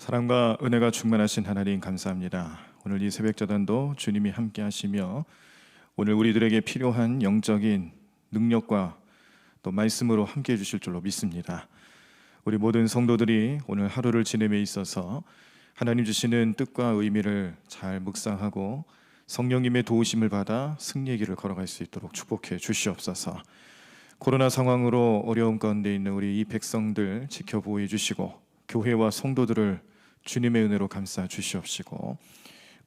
사랑과 은혜가 충만하신 하나님 감사합니다. 오늘 이 새벽 자단도 주님이 함께 하시며 오늘 우리들에게 필요한 영적인 능력과 또 말씀으로 함께 해주실 줄로 믿습니다. 우리 모든 성도들이 오늘 하루를 지냄에 있어서 하나님 주시는 뜻과 의미를 잘 묵상하고 성령님의 도우심을 받아 승리의 길을 걸어갈 수 있도록 축복해 주시옵소서. 코로나 상황으로 어려움 가운데 있는 우리 이 백성들 지켜보호 주시고 교회와 성도들을 주님의 은혜로 감싸 주시옵시고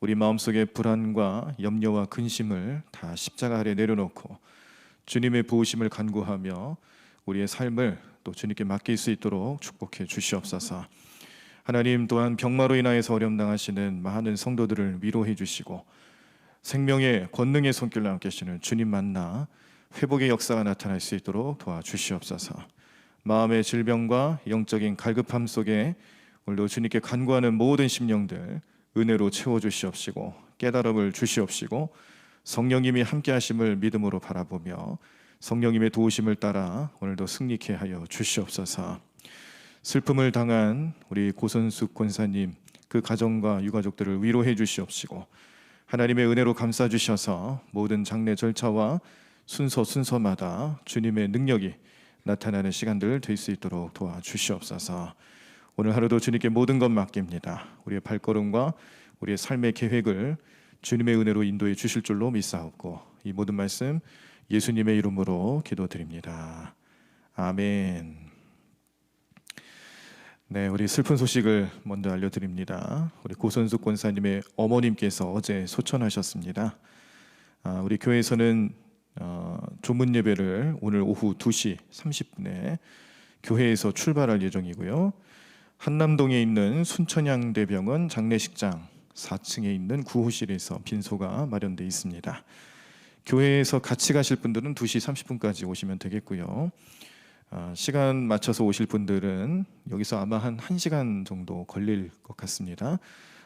우리 마음속의 불안과 염려와 근심을 다 십자가 아래 내려놓고 주님의 부으심을 간구하며 우리의 삶을 또 주님께 맡길 수 있도록 축복해 주시옵소서. 하나님 또한 병마로 인하여서 어려움 당하시는 많은 성도들을 위로해 주시고 생명의 권능의 손길로 함께 하시는 주님 만나 회복의 역사가 나타날 수 있도록 도와주시옵소서. 마음의 질병과 영적인 갈급함 속에 오늘도 주님께 간구하는 모든 심령들 은혜로 채워주시옵시고 깨달음을 주시옵시고 성령님이 함께 하심을 믿음으로 바라보며 성령님의 도우심을 따라 오늘도 승리케 하여 주시옵소서. 슬픔을 당한 우리 고선숙 권사님 그 가정과 유가족들을 위로해 주시옵시고 하나님의 은혜로 감싸 주셔서 모든 장례 절차와 순서마다 주님의 능력이 나타나는 시간들 될 수 있도록 도와주시옵소서. 오늘 하루도 주님께 모든 것 맡깁니다. 우리의 발걸음과 우리의 삶의 계획을 주님의 은혜로 인도해 주실 줄로 믿사옵고 이 모든 말씀 예수님의 이름으로 기도드립니다. 아멘. 네, 우리 슬픈 소식을 먼저 알려드립니다. 우리 고선숙 권사님의 어머님께서 어제 소천하셨습니다. 우리 교회에서는 조문 예배를 오늘 오후 2시 30분에 교회에서 출발할 예정이고요. 한남동에 있는 순천향대병원 장례식장 4층에 있는 구호실에서 빈소가 마련되어 있습니다. 교회에서 같이 가실 분들은 2시 30분까지 오시면 되겠고요. 시간 맞춰서 오실 분들은 여기서 아마 한 1시간 정도 걸릴 것 같습니다.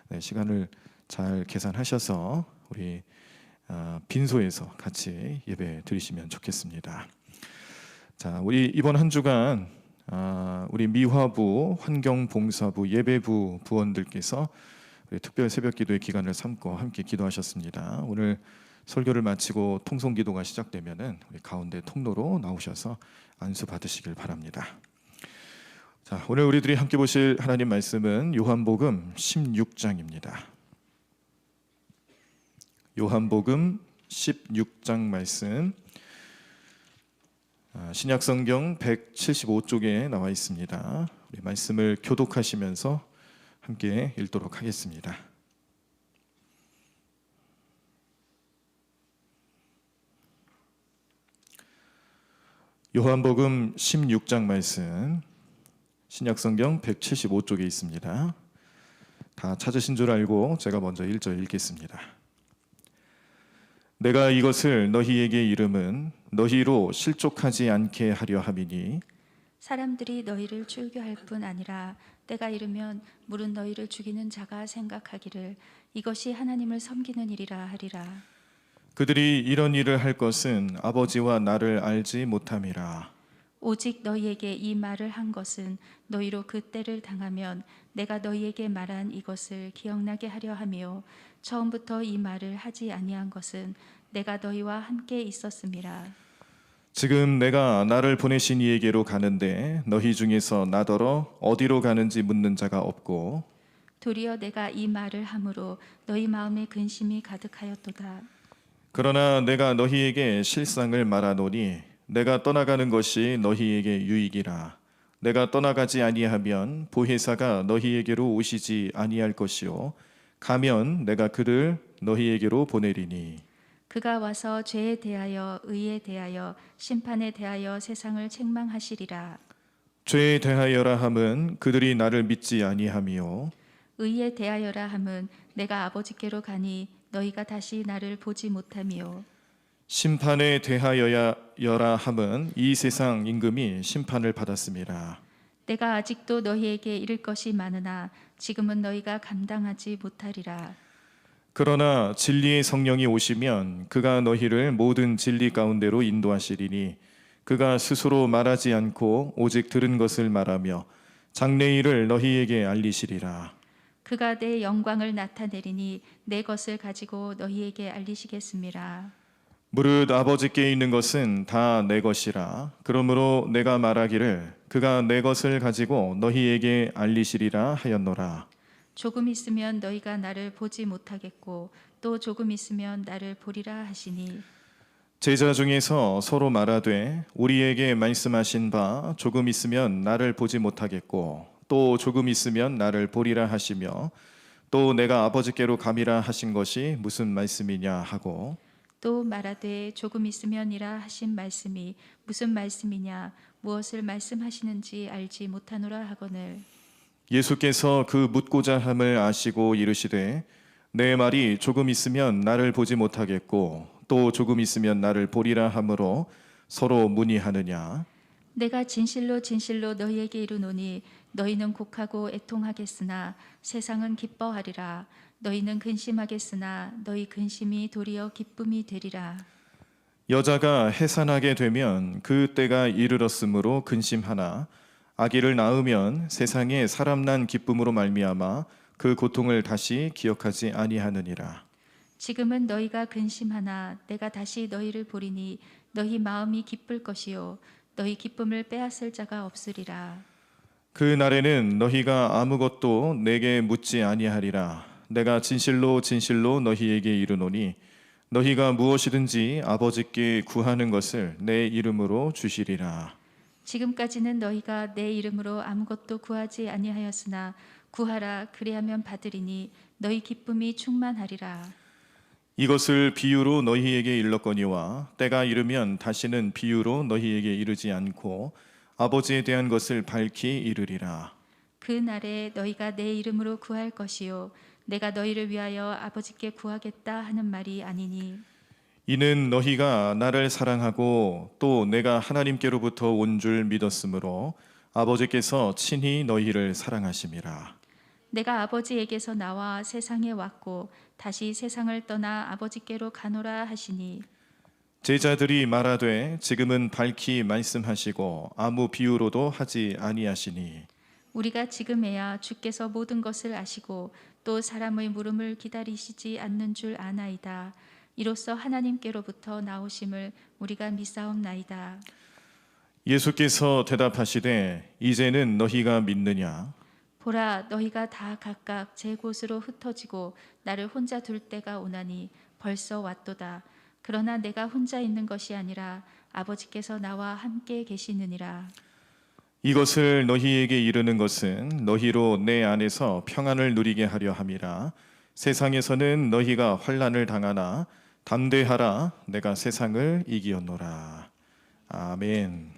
네, 시간을 잘 계산하셔서 우리 빈소에서 같이 예배 드리시면 좋겠습니다. 자, 우리 이번 한 주간 우리 미화부, 환경봉사부, 예배부 부원들께서 우리 특별 새벽기도의 기간을 삼고 함께 기도하셨습니다. 오늘 설교를 마치고 통성기도가 시작되면은 우리 가운데 통로로 나오셔서 안수 받으시길 바랍니다. 자, 오늘 우리들이 함께 보실 하나님 말씀은 요한복음 16장입니다. 요한복음 16장 말씀 신약성경 175쪽에 나와 있습니다. 우리 말씀을 교독하시면서 함께 읽도록 하겠습니다. 요한복음 16장 말씀 신약성경 175쪽에 있습니다. 다 찾으신 줄 알고 제가 먼저 1절 읽겠습니다. 내가 이것을 너희에게 이름은 너희로 실족하지 않게 하려 함이니 사람들이 너희를 출교할 뿐 아니라 때가 이르면 물은 너희를 죽이는 자가 생각하기를 이것이 하나님을 섬기는 일이라 하리라. 그들이 이런 일을 할 것은 아버지와 나를 알지 못함이라. 오직 너희에게 이 말을 한 것은 너희로 그 때를 당하면 내가 너희에게 말한 이것을 기억나게 하려 하며 처음부터 이 말을 하지 아니한 것은 내가 너희와 함께 있었음이라. 지금 내가 나를 보내신 이에게로 가는데 너희 중에서 나더러 어디로 가는지 묻는 자가 없고 도리어 내가 이 말을 함으로 너희 마음에 근심이 가득하였도다. 그러나 내가 너희에게 실상을 말하노니 내가 떠나가는 것이 너희에게 유익이라. 내가 떠나가지 아니하면 보혜사가 너희에게로 오시지 아니할 것이요 가면 내가 그를 너희에게로 보내리니 그가 와서 죄에 대하여 의에 대하여 심판에 대하여 세상을 책망하시리라. 죄에 대하여라 함은 그들이 나를 믿지 아니하며 의에 대하여라 함은 내가 아버지께로 가니 너희가 다시 나를 보지 못하며 심판에 대하여라 함은 이 세상 임금이 심판을 받았음이라. 내가 아직도 너희에게 이를 것이 많으나 지금은 너희가 감당하지 못하리라. 그러나 진리의 성령이 오시면 그가 너희를 모든 진리 가운데로 인도하시리니 그가 스스로 말하지 않고 오직 들은 것을 말하며 장래일을 너희에게 알리시리라. 그가 내 영광을 나타내리니 내 것을 가지고 너희에게 알리시겠음이라. 무릇 아버지께 있는 것은 다 내 것이라. 그러므로 내가 말하기를 그가 내 것을 가지고 너희에게 알리시리라 하였노라. 조금 있으면 너희가 나를 보지 못하겠고 또 조금 있으면 나를 보리라 하시니 제자 중에서 서로 말하되 우리에게 말씀하신 바 조금 있으면 나를 보지 못하겠고 또 조금 있으면 나를 보리라 하시며 또 내가 아버지께로 감이라 하신 것이 무슨 말씀이냐 하고 또 말하되 조금 있으면이라 하신 말씀이 무슨 말씀이냐 무엇을 말씀하시는지 알지 못하노라 하거늘 예수께서 그 묻고자 함을 아시고 이르시되 내 말이 조금 있으면 나를 보지 못하겠고 또 조금 있으면 나를 보리라 하므로 서로 문의하느냐. 내가 진실로 진실로 너희에게 이르노니 너희는 곡하고 애통하겠으나 세상은 기뻐하리라. 너희는 근심하겠으나 너희 근심이 도리어 기쁨이 되리라. 여자가 해산하게 되면 그 때가 이르렀으므로 근심하나 아기를 낳으면 세상에 사람 난 기쁨으로 말미암아 그 고통을 다시 기억하지 아니하느니라. 지금은 너희가 근심하나 내가 다시 너희를 보리니 너희 마음이 기쁠 것이요 너희 기쁨을 빼앗을 자가 없으리라. 그 날에는 너희가 아무것도 내게 묻지 아니하리라. 내가 진실로 진실로 너희에게 이르노니 너희가 무엇이든지 아버지께 구하는 것을 내 이름으로 주시리라. 지금까지는 너희가 내 이름으로 아무것도 구하지 아니하였으나 구하라 그리하면 받으리니 너희 기쁨이 충만하리라. 이것을 비유로 너희에게 일렀거니와 때가 이르면 다시는 비유로 너희에게 이르지 않고 아버지에 대한 것을 밝히 이르리라. 그 날에 너희가 내 이름으로 구할 것이요 내가 너희를 위하여 아버지께 구하겠다 하는 말이 아니니 이는 너희가 나를 사랑하고 또 내가 하나님께로부터 온 줄 믿었으므로 아버지께서 친히 너희를 사랑하심이라. 내가 아버지에게서 나와 세상에 왔고 다시 세상을 떠나 아버지께로 가노라 하시니 제자들이 말하되 지금은 밝히 말씀하시고 아무 비유로도 하지 아니하시니 우리가 지금에야 주께서 모든 것을 아시고 또 사람의 물음을 기다리시지 않는 줄 아나이다. 이로써 하나님께로부터 나오심을 우리가 믿사옵나이다. 예수께서 대답하시되 이제는 너희가 믿느냐. 보라 너희가 다 각각 제 곳으로 흩어지고 나를 혼자 둘 때가 오나니 벌써 왔도다. 그러나 내가 혼자 있는 것이 아니라 아버지께서 나와 함께 계시느니라. 이것을 너희에게 이르는 것은 너희로 내 안에서 평안을 누리게 하려 함이라. 세상에서는 너희가 환난을 당하나 담대하라. 내가 세상을 이기었노라. 아멘.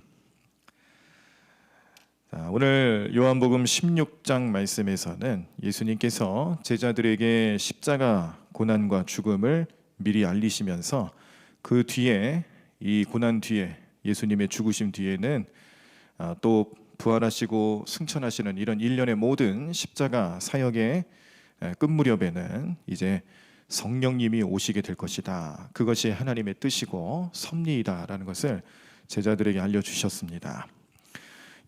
자, 오늘 요한복음 16장 말씀에서는 예수님께서 제자들에게 십자가 고난과 죽음을 미리 알리시면서 그 뒤에 이 고난 뒤에 예수님의 죽으심 뒤에는 또 부활하시고 승천하시는 이런 일련의 모든 십자가 사역의 끝 무렵에는 이제 성령님이 오시게 될 것이다. 그것이 하나님의 뜻이고 섭리이다라는 것을 제자들에게 알려주셨습니다.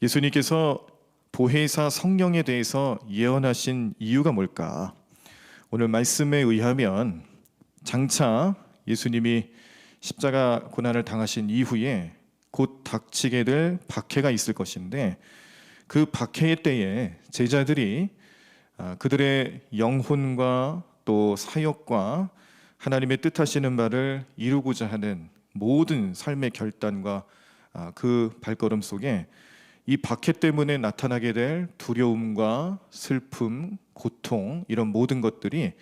예수님께서 보혜사 성령에 대해서 예언하신 이유가 뭘까? 오늘 말씀에 의하면 장차 예수님이 십자가 고난을 당하신 이후에 곧 닥치게 될 박해가 있을 것인데 그 박해의 때에 제자들이 그들의 영혼과 또 사역과 하나님의 뜻하시는 바를 이루고자 하는 모든 삶의 결단과 그 발걸음 속에 이 박해 때문에 나타나게 될 두려움과 슬픔, 고통 이런 모든 것들이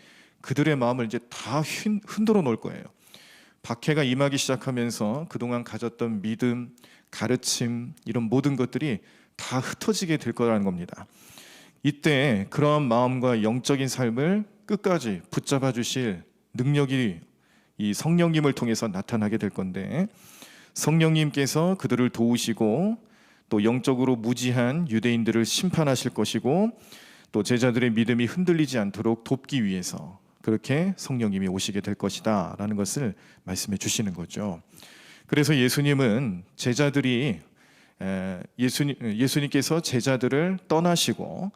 그들의 마음을 이제 다 흔들어 놓을 거예요. 박해가 임하기 시작하면서 그동안 가졌던 믿음, 가르침 이런 모든 것들이 다 흩어지게 될 거라는 겁니다. 이때 그러한 마음과 영적인 삶을 끝까지 붙잡아 주실 능력이 이 성령님을 통해서 나타나게 될 건데 성령님께서 그들을 도우시고 또 영적으로 무지한 유대인들을 심판하실 것이고 또 제자들의 믿음이 흔들리지 않도록 돕기 위해서 그렇게 성령님이 오시게 될 것이다 라는 것을 말씀해 주시는 거죠. 그래서 예수님은 제자들이 예수님께서 제자들을 떠나시고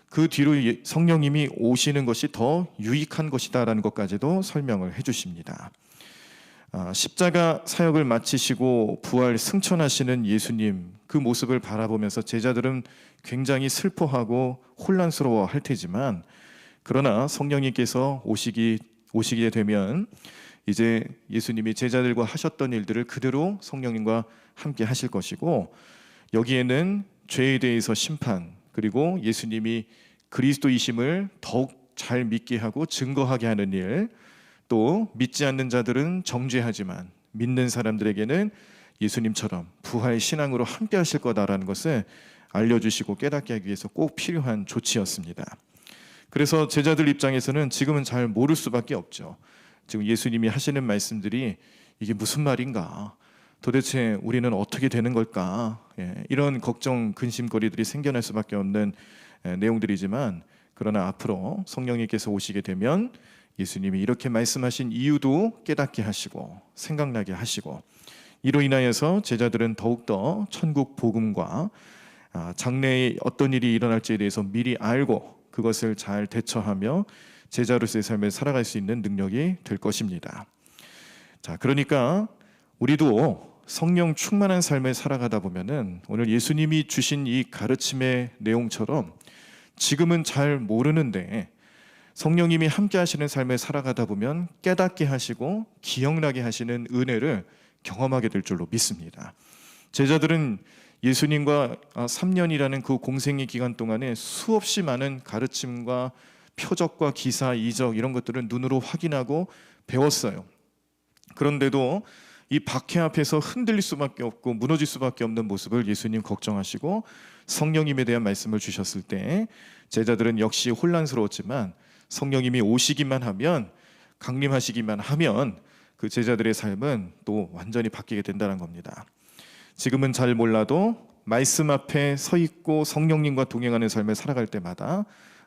그 뒤로 성령님이 오시는 것이 더 유익한 것이다라는 것까지도 설명을 해주십니다. 십자가 사역을 마치시고 부활 승천하시는 예수님 그 모습을 바라보면서 제자들은 굉장히 슬퍼하고 혼란스러워할 테지만, 그러나 성령님께서 오시게 되면 이제 예수님이 제자들과 하셨던 일들을 그대로 성령님과 함께 하실 것이고, 여기에는 죄에 대해서 심판, 그리고 예수님이 그리스도이심을 더욱 잘 믿게 하고 증거하게 하는 일, 또 믿지 않는 자들은 정죄하지만 믿는 사람들에게는 예수님처럼 부활 신앙으로 함께 하실 거다라는 것을 알려주시고 깨닫게 하기 위해서 꼭 필요한 조치였습니다. 그래서 제자들 입장에서는 지금은 잘 모를 수밖에 없죠. 지금 예수님이 하시는 말씀들이 이게 무슨 말인가, 도대체 우리는 어떻게 되는 걸까, 이런 걱정 근심거리들이 생겨날 수밖에 없는 내용들이지만, 그러나 앞으로 성령님께서 오시게 되면 예수님이 이렇게 말씀하신 이유도 깨닫게 하시고 생각나게 하시고, 이로 인하여서 제자들은 더욱더 천국 복음과 장래에 어떤 일이 일어날지에 대해서 미리 알고 그것을 잘 대처하며 제자로서의 삶을 살아갈 수 있는 능력이 될 것입니다. 자, 그러니까 우리도 성령 충만한 삶을 살아가다 보면은 오늘 예수님이 주신 이 가르침의 내용처럼 지금은 잘 모르는데 성령님이 함께 하시는 삶을 살아가다 보면 깨닫게 하시고 기억나게 하시는 은혜를 경험하게 될 줄로 믿습니다. 제자들은 예수님과 3년이라는 그 공생의 기간 동안에 수없이 많은 가르침과 표적과 기사, 이적 이런 것들을 눈으로 확인하고 배웠어요. 그런데도 이 박해 앞에서 흔들릴 수밖에 없고 무너질 수밖에 없는 모습을 예수님 걱정하시고 성령님에 대한 말씀을 주셨을 때 제자들은 역시 혼란스러웠지만 성령님이 오시기만 하면, 강림하시기만 하면 그 제자들의 삶은 또 완전히 바뀌게 된다는 겁니다. 지금은 잘 몰라도 말씀 앞에 서 있고 성령님과 동행하는 삶을 살아갈 때마다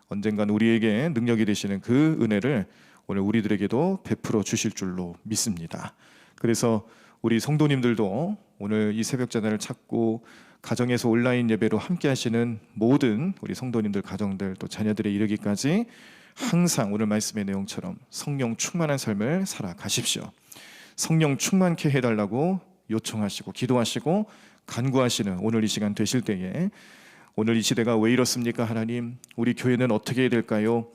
언젠간 우리에게 능력이 되시는 그 은혜를 오늘 우리들에게도 베풀어 주실 줄로 믿습니다. 그래서 우리 성도님들도 오늘 이 새벽자단을 찾고 가정에서 온라인 예배로 함께 하시는 모든 우리 성도님들, 가정들, 또 자녀들에 이르기까지 항상 오늘 말씀의 내용처럼 성령 충만한 삶을 살아가십시오. 성령 충만케 해달라고 요청하시고 기도하시고 간구하시는 오늘 이 시간 되실 때에, 오늘 이 시대가 왜 이렇습니까 하나님, 우리 교회는 어떻게 해야 될까요?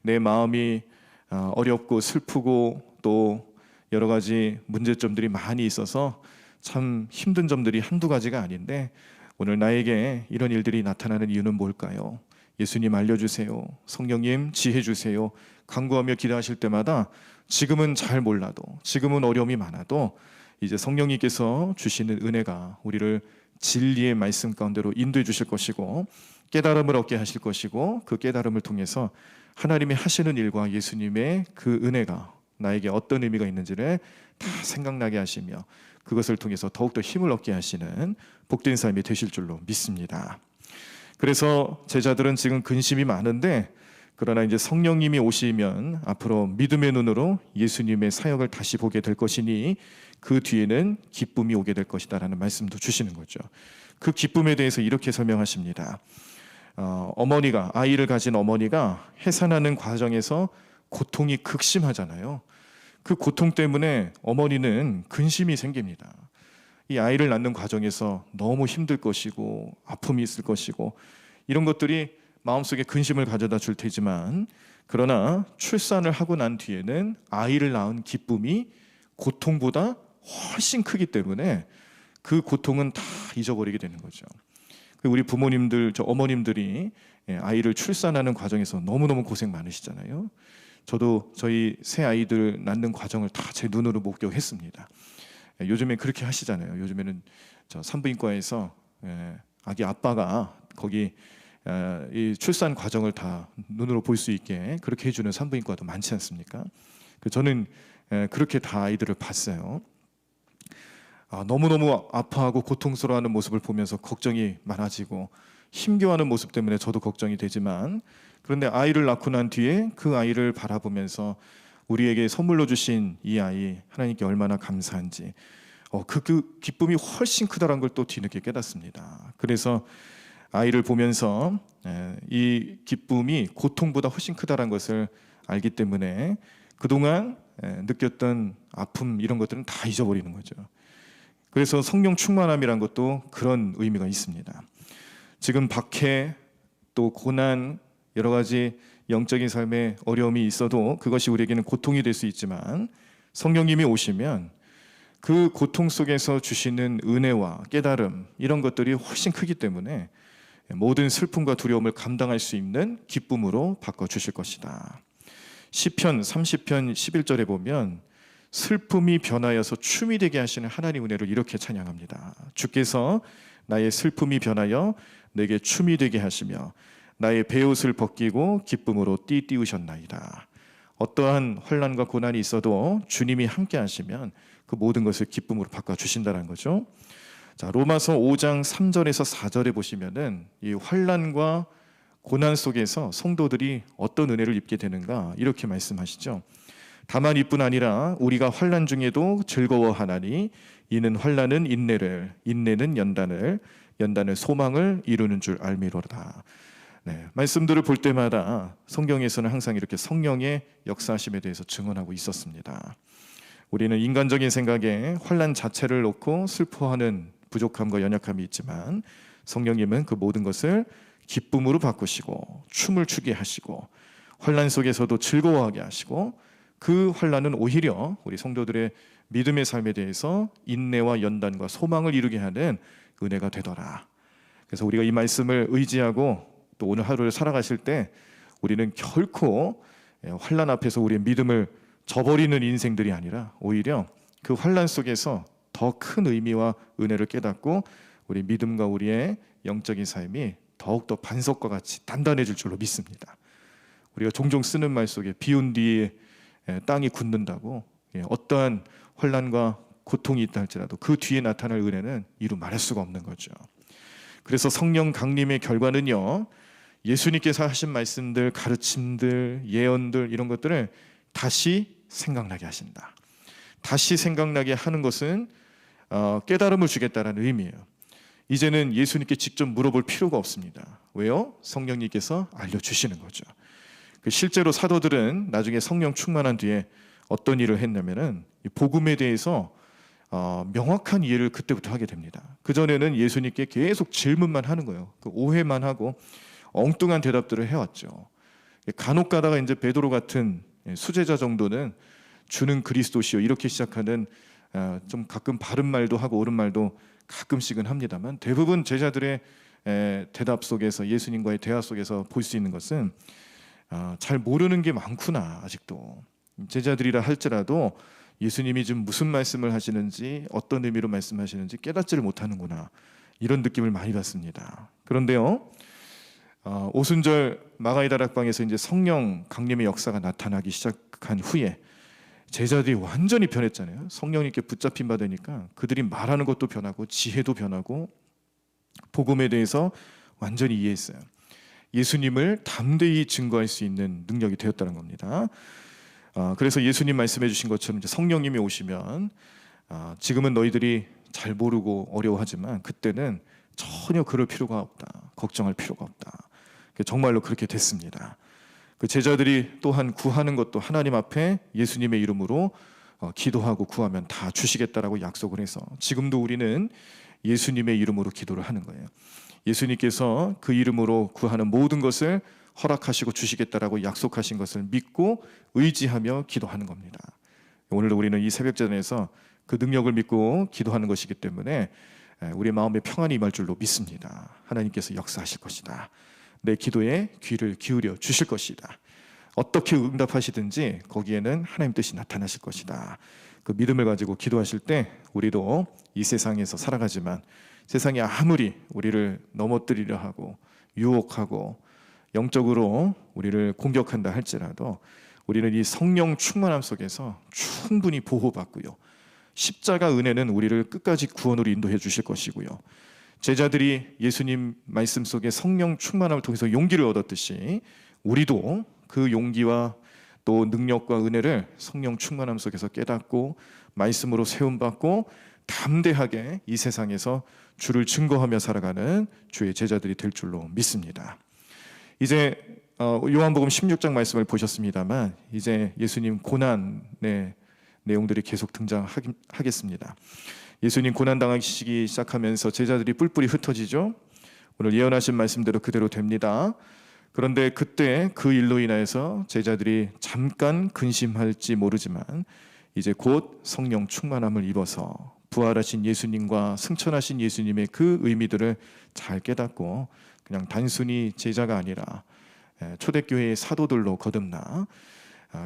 내 마음이 어렵고 슬프고 또 여러 가지 문제점들이 많이 있어서 참 힘든 점들이 한두 가지가 아닌데 오늘 나에게 이런 일들이 나타나는 이유는 뭘까요? 예수님 알려주세요. 성령님 지혜 주세요. 간구하며 기도하실 때마다 지금은 잘 몰라도, 지금은 어려움이 많아도 이제 성령님께서 주시는 은혜가 우리를 진리의 말씀 가운데로 인도해 주실 것이고 깨달음을 얻게 하실 것이고, 그 깨달음을 통해서 하나님이 하시는 일과 예수님의 그 은혜가 나에게 어떤 의미가 있는지를 다 생각나게 하시며 그것을 통해서 더욱더 힘을 얻게 하시는 복된 삶이 되실 줄로 믿습니다. 그래서 제자들은 지금 근심이 많은데, 그러나 이제 성령님이 오시면 앞으로 믿음의 눈으로 예수님의 사역을 다시 보게 될 것이니 그 뒤에는 기쁨이 오게 될 것이다라는 말씀도 주시는 거죠. 그 기쁨에 대해서 이렇게 설명하십니다. 어머니가, 아이를 가진 어머니가 해산하는 과정에서 고통이 극심하잖아요. 그 고통 때문에 어머니는 근심이 생깁니다. 이 아이를 낳는 과정에서 너무 힘들 것이고 아픔이 있을 것이고 이런 것들이 마음속에 근심을 가져다 줄 테지만, 그러나 출산을 하고 난 뒤에는 아이를 낳은 기쁨이 고통보다 훨씬 크기 때문에 그 고통은 다 잊어버리게 되는 거죠. 우리 부모님들, 저 어머님들이 아이를 출산하는 과정에서 너무너무 고생 많으시잖아요. 저도 저희 새 아이들 낳는 과정을 다 제 눈으로 목격했습니다. 요즘에 그렇게 하시잖아요. 요즘에는 저 산부인과에서 아기 아빠가 거기 이 출산 과정을 다 눈으로 볼 수 있게 그렇게 해주는 산부인과도 많지 않습니까? 저는 그렇게 다 아이들을 봤어요. 너무너무 아파하고 고통스러워하는 모습을 보면서 걱정이 많아지고 힘겨워하는 모습 때문에 저도 걱정이 되지만, 그런데 아이를 낳고 난 뒤에 그 아이를 바라보면서 우리에게 선물로 주신 이 아이 하나님께 얼마나 감사한지 그 기쁨이 훨씬 크다는 걸 또 뒤늦게 깨닫습니다. 그래서 아이를 보면서 이 기쁨이 고통보다 훨씬 크다는 것을 알기 때문에 그동안 느꼈던 아픔 이런 것들은 다 잊어버리는 거죠. 그래서 성령 충만함이란 것도 그런 의미가 있습니다. 지금 박해, 또 고난, 여러 가지 영적인 삶에 어려움이 있어도 그것이 우리에게는 고통이 될 수 있지만 성령님이 오시면 그 고통 속에서 주시는 은혜와 깨달음 이런 것들이 훨씬 크기 때문에 모든 슬픔과 두려움을 감당할 수 있는 기쁨으로 바꿔주실 것이다. 시편 30편 11절에 보면 슬픔이 변하여서 춤이 되게 하시는 하나님 은혜를 이렇게 찬양합니다. 주께서 나의 슬픔이 변하여 내게 춤이 되게 하시며 나의 베옷을 벗기고 기쁨으로 띠띠우셨나이다. 어떠한 환난과 고난이 있어도 주님이 함께 하시면 그 모든 것을 기쁨으로 바꿔주신다는 거죠. 자, 로마서 5장 3절에서 4절에 보시면은 이 환난과 고난 속에서 성도들이 어떤 은혜를 입게 되는가 이렇게 말씀하시죠. 다만 이뿐 아니라 우리가 환난 중에도 즐거워하나니 이는 환난은 인내를, 인내는 연단을, 연단은 소망을 이루는 줄 알미로다. 말씀들을 볼 때마다 성경에서는 항상 이렇게 성령의 역사하심에 대해서 증언하고 있었습니다. 우리는 인간적인 생각에 환난 자체를 놓고 슬퍼하는 부족함과 연약함이 있지만 성령님은 그 모든 것을 기쁨으로 바꾸시고 춤을 추게 하시고 환난 속에서도 즐거워하게 하시고 그 환난은 오히려 우리 성도들의 믿음의 삶에 대해서 인내와 연단과 소망을 이루게 하는 은혜가 되더라. 그래서 우리가 이 말씀을 의지하고 또 오늘 하루를 살아가실 때 우리는 결코 환난 앞에서 우리의 믿음을 저버리는 인생들이 아니라 오히려 그 환난 속에서 더 큰 의미와 은혜를 깨닫고 우리 믿음과 우리의 영적인 삶이 더욱더 반석과 같이 단단해질 줄로 믿습니다. 우리가 종종 쓰는 말 속에 비온 뒤에 땅이 굳는다고, 어떠한 환난과 고통이 있다 할지라도 그 뒤에 나타날 은혜는 이루 말할 수가 없는 거죠. 그래서 성령 강림의 결과는요, 예수님께서 하신 말씀들, 가르침들, 예언들 이런 것들을 다시 생각나게 하신다. 다시 생각나게 하는 것은 깨달음을 주겠다는 의미예요. 이제는 예수님께 직접 물어볼 필요가 없습니다. 왜요? 성령님께서 알려주시는 거죠. 실제로 사도들은 나중에 성령 충만한 뒤에 어떤 일을 했냐면은 복음에 대해서 명확한 이해를 그때부터 하게 됩니다. 그전에는 예수님께 계속 질문만 하는 거예요. 오해만 하고 엉뚱한 대답들을 해왔죠. 간혹 가다가 이제 베드로 같은 수제자 정도는 주는 그리스도시요 이렇게 시작하는 좀 가끔 바른 말도 하고 옳은 말도 가끔씩은 합니다만 대부분 제자들의 대답 속에서 예수님과의 대화 속에서 볼 수 있는 것은 잘 모르는 게 많구나. 아직도 제자들이라 할지라도 예수님이 지금 무슨 말씀을 하시는지 어떤 의미로 말씀하시는지 깨닫지를 못하는구나 이런 느낌을 많이 받습니다. 그런데요, 오순절 마가의 다락방에서 이제 성령 강림의 역사가 나타나기 시작한 후에 제자들이 완전히 변했잖아요. 성령님께 붙잡힌 바 되니까 그들이 말하는 것도 변하고 지혜도 변하고 복음에 대해서 완전히 이해했어요. 예수님을 담대히 증거할 수 있는 능력이 되었다는 겁니다. 그래서 예수님 말씀해 주신 것처럼 이제 성령님이 오시면 지금은 너희들이 잘 모르고 어려워하지만 그때는 전혀 그럴 필요가 없다. 걱정할 필요가 없다. 정말로 그렇게 됐습니다. 그 제자들이 또한 구하는 것도 하나님 앞에 예수님의 이름으로 기도하고 구하면 다 주시겠다라고 약속을 해서 지금도 우리는 예수님의 이름으로 기도를 하는 거예요. 예수님께서 그 이름으로 구하는 모든 것을 허락하시고 주시겠다라고 약속하신 것을 믿고 의지하며 기도하는 겁니다. 오늘도 우리는 이 새벽전에서 그 능력을 믿고 기도하는 것이기 때문에 우리의 마음에 평안이 임할 줄로 믿습니다. 하나님께서 역사하실 것이다. 내 기도에 귀를 기울여 주실 것이다. 어떻게 응답하시든지 거기에는 하나님 뜻이 나타나실 것이다. 그 믿음을 가지고 기도하실 때 우리도 이 세상에서 살아가지만 세상이 아무리 우리를 넘어뜨리려 하고 유혹하고 영적으로 우리를 공격한다 할지라도 우리는 이 성령 충만함 속에서 충분히 보호받고요. 십자가 은혜는 우리를 끝까지 구원으로 인도해 주실 것이고요. 제자들이 예수님 말씀 속에 성령 충만함을 통해서 용기를 얻었듯이 우리도 그 용기와 또 능력과 은혜를 성령 충만함 속에서 깨닫고 말씀으로 세움받고 담대하게 이 세상에서 주를 증거하며 살아가는 주의 제자들이 될 줄로 믿습니다. 이제 요한복음 16장 말씀을 보셨습니다만 이제 예수님 고난의 내용들이 계속 등장하겠습니다. 예수님 고난당하시기 시작하면서 제자들이 뿔뿔이 흩어지죠. 오늘 예언하신 말씀대로 그대로 됩니다. 그런데 그때 그 일로 인하여서 제자들이 잠깐 근심할지 모르지만 이제 곧 성령 충만함을 입어서 부활하신 예수님과 승천하신 예수님의 그 의미들을 잘 깨닫고 그냥 단순히 제자가 아니라 초대교회의 사도들로 거듭나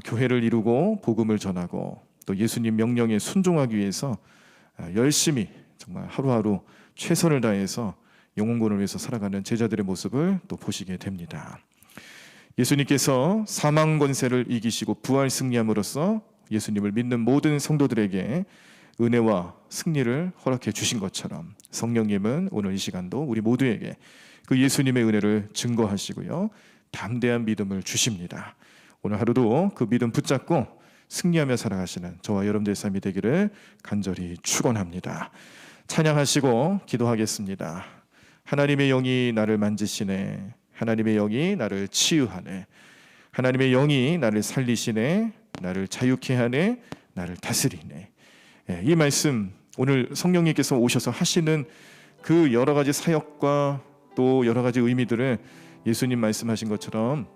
교회를 이루고 복음을 전하고 또 예수님 명령에 순종하기 위해서 열심히 정말 하루하루 최선을 다해서 영혼권을 위해서 살아가는 제자들의 모습을 또 보시게 됩니다. 예수님께서 사망 권세를 이기시고 부활 승리함으로써 예수님을 믿는 모든 성도들에게 은혜와 승리를 허락해 주신 것처럼 성령님은 오늘 이 시간도 우리 모두에게 그 예수님의 은혜를 증거하시고요, 담대한 믿음을 주십니다. 오늘 하루도 그 믿음 붙잡고 승리하며 살아가시는 저와 여러분들의 삶이 되기를 간절히 축원합니다. 찬양하시고 기도하겠습니다. 하나님의 영이 나를 만지시네. 하나님의 영이 나를 치유하네. 하나님의 영이 나를 살리시네. 나를 자유케 하네. 나를 다스리네. 이 말씀 오늘 성령님께서 오셔서 하시는 그 여러 가지 사역과 또 여러 가지 의미들을 예수님 말씀하신 것처럼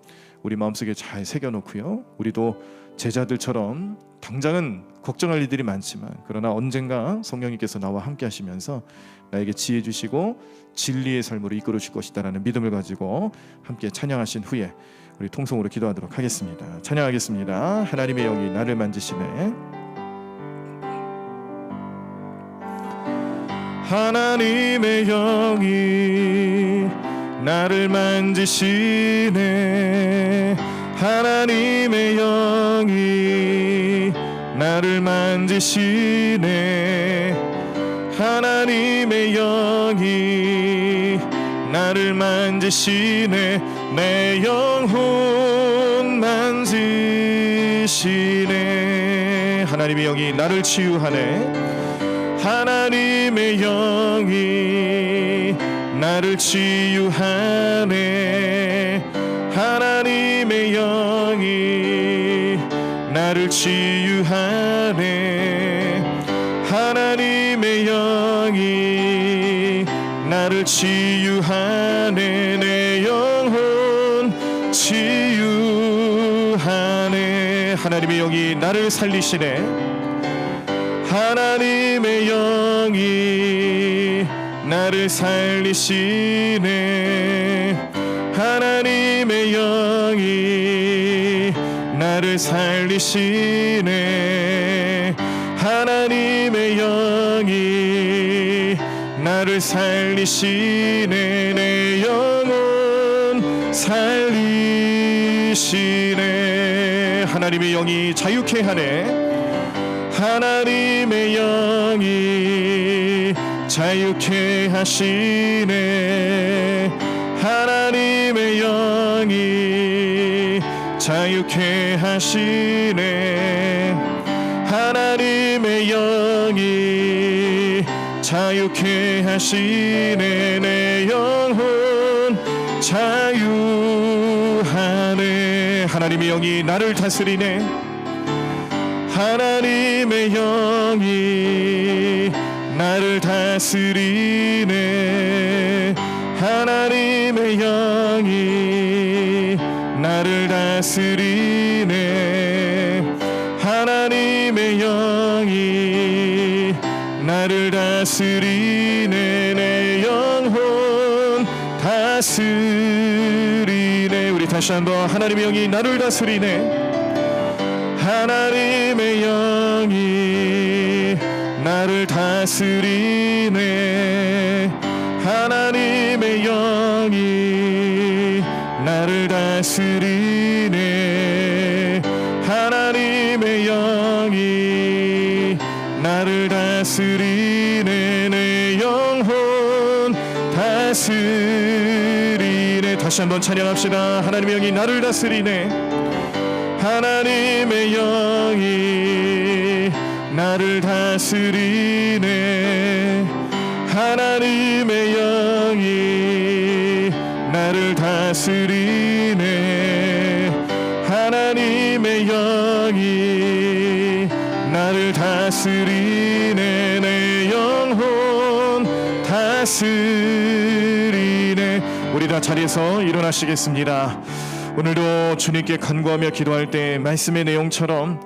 우리 마음속에 잘 새겨놓고요, 우리도 제자들처럼 당장은 걱정할 일들이 많지만 그러나 언젠가 성령님께서 나와 함께 하시면서 나에게 지혜 주시고 진리의 삶으로 이끌어 주실 것이다라는 믿음을 가지고 함께 찬양하신 후에 우리 통성으로 기도하도록 하겠습니다. 찬양하겠습니다. 하나님의 영이 나를 만지시네. 하나님의 영이 나를 만지시네. 하나님의 영이 나를 만지시네. 하나님의 영이 나를 만지시네. 내 영혼 만지시네. 하나님의 영이 나를 치유하네. 하나님의 영이 나를 치유하네. 하나님의 영이 나를 치유하네. 하나님의 영이 나를 치유하네. 내 영혼 치유하네. 하나님의 영이 나를 살리시네. 하나님의 영이 나를 살리시네. 하나님의 영이 나를 살리시네. 하나님의 영이 나를 살리시네. 내 영혼 살리시네. 하나님의 영이 자유케 하네. 하나님의 영이 자유케 하시네. 하나님의 영이 자유케 하시네. 하나님의 영이 자유케 하시네. 내 영혼 자유하네. 하나님의 영이 나를 다스리네. 하나님의 영이 나를 다스리네. 하나님의 영이 나를 다스리네. 하나님의 영이 나를 다스리네. 내 영혼 다스리네. 우리 다시 한번 하나님의 영이 나를 다스리네. 하나님의 영이 나를 다스리네. 하나님의 영이 나를 다스리네. 하나님의 영이 나를 다스리네. 내 영혼 다스리네. 다시 한번 찬양합시다. 하나님의 영이 나를 다스리네. 하나님의 영이 나를 다스리네. 하나님의 영이 나를 다스리네. 하나님의 영이 나를 다스리네. 내 영혼 다스리네. 우리 다 자리에서 일어나시겠습니다. 오늘도 주님께 간구하며 기도할 때 말씀의 내용처럼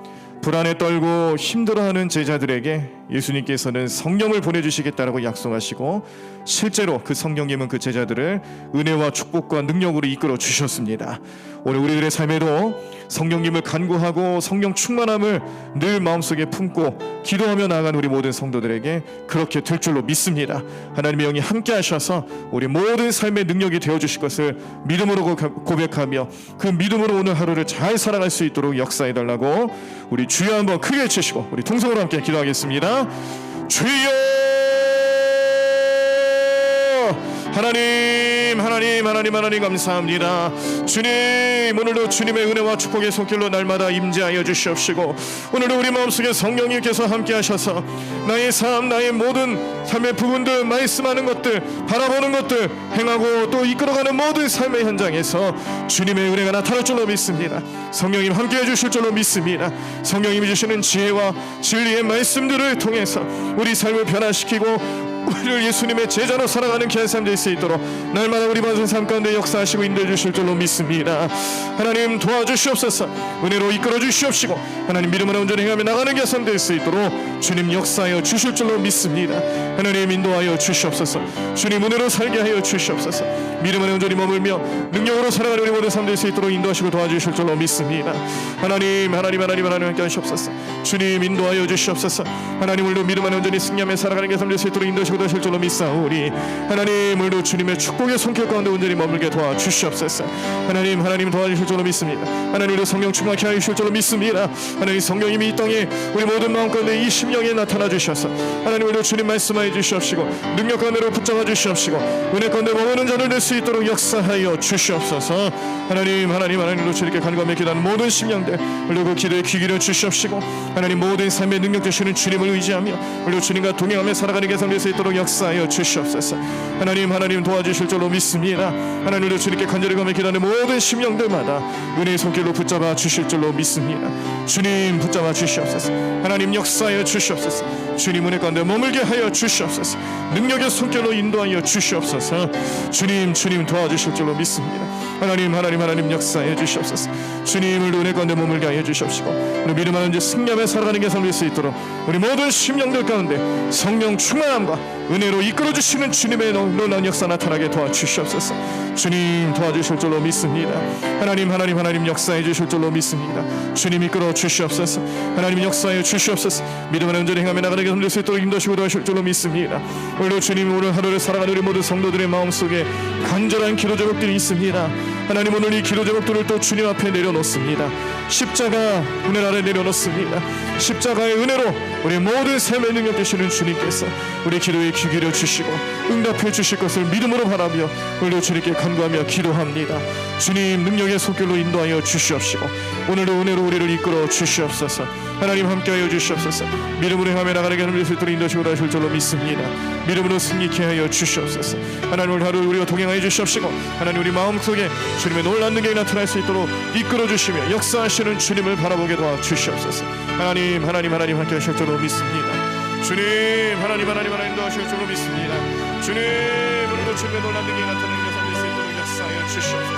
불안에 떨고 힘들어하는 제자들에게 예수님께서는 성령을 보내주시겠다라고 약속하시고 실제로 그 성령님은 그 제자들을 은혜와 축복과 능력으로 이끌어 주셨습니다. 오늘 우리들의 삶에도 성령님을 간구하고 성령 충만함을 늘 마음속에 품고 기도하며 나아간 우리 모든 성도들에게 그렇게 될 줄로 믿습니다. 하나님의 영이 함께 하셔서 우리 모든 삶의 능력이 되어주실 것을 믿음으로 고백하며 그 믿음으로 오늘 하루를 잘 살아갈 수 있도록 역사해달라고 우리 주여 한번 크게 외치시고 우리 통성으로 함께 기도하겠습니다. 주여! 하나님 감사합니다. 주님, 오늘도 주님의 은혜와 축복의 손길로 날마다 임재하여 주시옵시고 오늘도 우리 마음속에 성령님께서 함께 하셔서 나의 삶, 나의 모든 삶의 부분들, 말씀하는 것들, 바라보는 것들, 행하고 또 이끌어가는 모든 삶의 현장에서 주님의 은혜가 나타날 줄로 믿습니다. 성령님 함께 해주실 줄로 믿습니다. 성령님이 주시는 지혜와 진리의 말씀들을 통해서 우리 삶을 변화시키고 우리를 예수님의 제자로 살아가는 귀한 삶 될 수 있도록 날마다 우리 받은 삶 가운데 역사하시고 인도해 주실 줄로 믿습니다. 하나님 도와주시옵소서. 은혜로 이끌어 주시옵시고 하나님 믿음으로 온전히 행하며 나가는 귀한 삶 될 수 있도록 주님 역사하여 주실 줄로 믿습니다. 하나님 인도하여 주시옵소서. 주님 은혜로 살게 하여 주시옵소서. 믿음으로 온전히 머물며 능력으로 살아가는 우리 모든 삶 될 수 있도록 인도하시고 도와주실 줄로 믿습니다. 하나님 함께 하시옵소서. 주님 인도하여 주시옵소서. 하나님 오늘도 믿음으로 온전히 승리하며 살아가는 귀한 삶 될 수 있도록 인도하시고 도와주실 줄로 믿사오니 하나님 오늘도 주님의 축복의 손길 가운데 온전히 머물게 도와주시옵소서. 하나님 도와주실 줄로 믿습니다. 하나님도 성령 충만케 하여 주실 줄로 믿습니다. 하나님 성령님이 이 땅에 우리 모든 마음 가운데 이 심령에 나타나 주셔서 하나님 오늘도 주님 말씀하여 주시옵시고 능력 가운데로 붙잡아 주시옵시고 은혜 가운데 머무는 자를 낼 수 있도록 역사하여 주시옵소서. 하나님도 주님께 간구하며 기도하는 모든 심령들 오늘도 그 기도에 귀 기울여 주시옵시고 하나님 모든 삶의 능력 되시는 주님을 의지하며 오늘도 주님과 동행하며 살아가는 개성 될 수 있도록 역사하여 주시옵소서. 하나님 도와주실 줄로 믿습니다. 하나님도 주님께 간절히 가며 기도하는 모든 심령들마다 은혜의 손길로 붙잡아 주실 줄로 믿습니다. 주님 붙잡아 주시옵소서. 하나님 역사하여 주시옵소서. 주님 은혜 가운데 머물게 하여 주시옵소서. 능력의 손길로 인도하여 주시옵소서. 주님 도와주실 줄로 믿습니다. 하나님 역사하여 주시옵소서. 주님을 은혜 가운데 머물게 하여 주시옵시고 우리 믿음하는 자 승리하며 살아가는 게 될 수 있도록 우리 모든 심령들 가운데 성령 충만함과 은혜로 이끌어주시는 주님의 놀라운 역사 나타나게 도와주시옵소서. 주님 도와주실 줄로 믿습니다. 하나님 역사해 주실 줄로 믿습니다. 주님 이끌어 주시옵소서. 하나님 역사해 주시옵소서. 믿음으로 온전히 행하며 나가는 게 될 수 있도록 인도하시고 도와주실 줄로 믿습니다. 오늘도 주님 오늘 하루를 살아가는 우리 모든 성도들의 마음속에 간절한 기도 제목들이 있습니다. 하나님 오늘 이 기도 제목들을 또 주님 앞에 내려놓습니다. 십자가 은혜 아래 내려놓습니다. 십자가의 은혜로 우리 모든 삶의 능력 되시는 주님께서 우리 기도에 귀 기울여 주시고 응답해 주실 것을 믿음으로 바라며 오늘도 주님께 간구하며 기도합니다. 주님 능력의 손길로 인도하여 주시옵시고 오늘도 은혜로 우리를 이끌어 주시옵소서. 하나님 함께하여 주시옵소서. 믿음으로 행하며 나가는 게 될 수 있도록 인도하시고 도와주실 줄로 믿습니다. 믿음으로 승리케 하여 주시옵소서. 하나님 오늘 하루 우리와 동행하여 주시옵시고 하나님 우리 마음속에 주님의 놀라운 능력이 나타날 수 있도록 이끌어 주시며 역사하시는 주님을 바라보게 도와주시옵소서. 하나님 함께 하실 줄로 믿습니다. 주님 하나님 도와주실 줄로 믿습니다. 주님 오늘도 주님의 놀라운 능력이 나타나는 것을 볼 수 있도록 역사하여 주시옵소서.